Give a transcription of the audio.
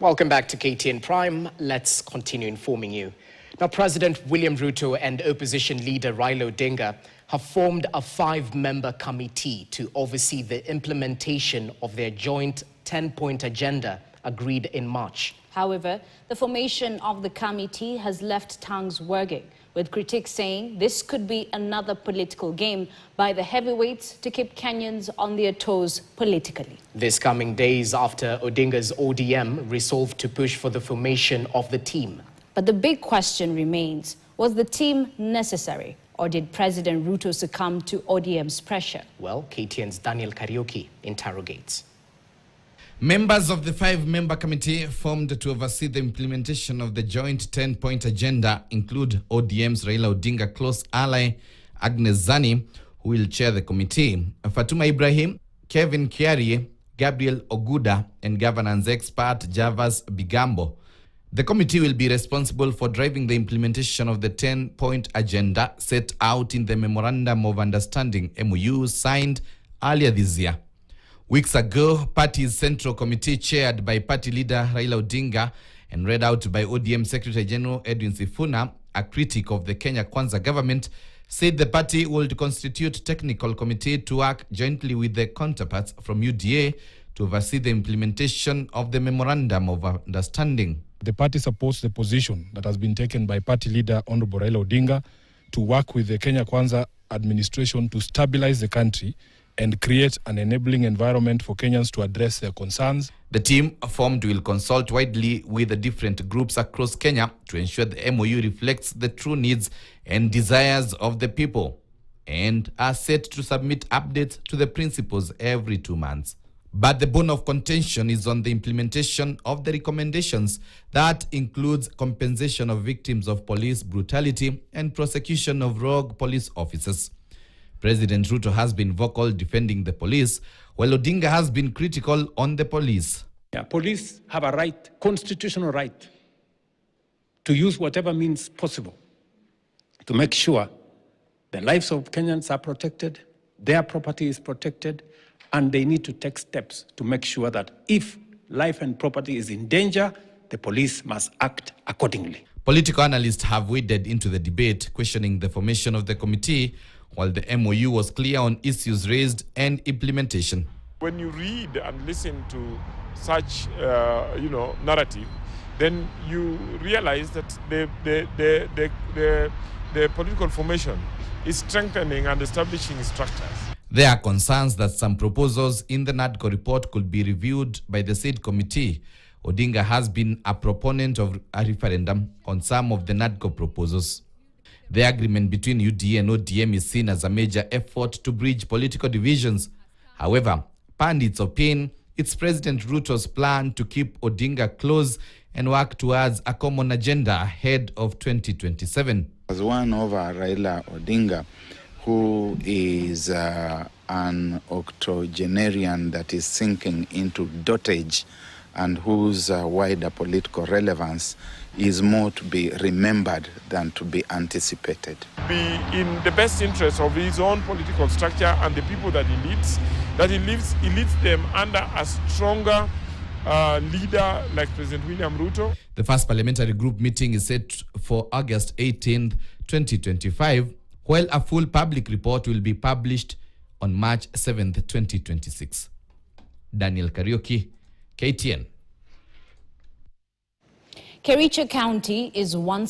Welcome back to KTN Prime. Let's continue informing you. Now, President William Ruto and opposition leader Raila Odinga have formed a 5-member committee to oversee the implementation of their joint 10-point agenda agreed in March. However, the formation of the committee has left tongues wagging, with critics saying this could be another political game by the heavyweights to keep Kenyans on their toes politically. This coming days after Odinga's ODM resolved to push for the formation of the team. But the big question remains, was the team necessary, or did President Ruto succumb to ODM's pressure? Well, KTN's Daniel Kariuki interrogates. Members of the 5-member committee formed to oversee the implementation of the joint 10-point agenda include ODM's Raila Odinga close ally Agnes Zani, who will chair the committee, Fatuma Ibrahim, Kevin Kiarie, Gabriel Oguda, and governance expert Javas Bigambo. The committee will be responsible for driving the implementation of the 10-point agenda set out in the Memorandum of Understanding MOU signed earlier this year. Weeks ago, party's Central Committee, chaired by party leader Raila Odinga and read out by ODM Secretary General Edwin Sifuna, a critic of the Kenya Kwanza government, said the party would constitute technical committee to work jointly with the counterparts from UDA to oversee the implementation of the Memorandum of Understanding. The party supports the position that has been taken by party leader Honorable Raila Odinga to work with the Kenya Kwanza administration to stabilize the country and create an enabling environment for Kenyans to address their concerns. The team formed will consult widely with the different groups across Kenya to ensure the MOU reflects the true needs and desires of the people, and are set to submit updates to the principals every 2 months. But the bone of contention is on the implementation of the recommendations. That includes compensation of victims of police brutality and prosecution of rogue police officers. President Ruto has been vocal defending the police, while Odinga has been critical on the police. Police have a right, constitutional right, to use whatever means possible to make sure the lives of Kenyans are protected, their property is protected, and they need to take steps to make sure that if life and property is in danger, the police must act accordingly. Political analysts have waded into the debate, questioning the formation of the committee, while the MOU was clear on issues raised and implementation. When you read and listen to such, narrative, then you realize that the political formation is strengthening and establishing structures. There are concerns that some proposals in the NADCO report could be reviewed by the said committee. Odinga has been a proponent of a referendum on some of the NADCO proposals. The agreement between UDA and ODM is seen as a major effort to bridge political divisions. However, pundits opine it's President Ruto's plan to keep Odinga close and work towards a common agenda ahead of 2027. As one over Raila Odinga, who is an octogenarian that is sinking into dotage and whose wider political relevance is more to be remembered than to be anticipated. Be in the best interest of his own political structure and the people that he leads, he leads them under a stronger leader like President William Ruto. The first parliamentary group meeting is set for August 18, 2025, while a full public report will be published on March 7, 2026. Daniel Kariuki, KTN. Kericho County is once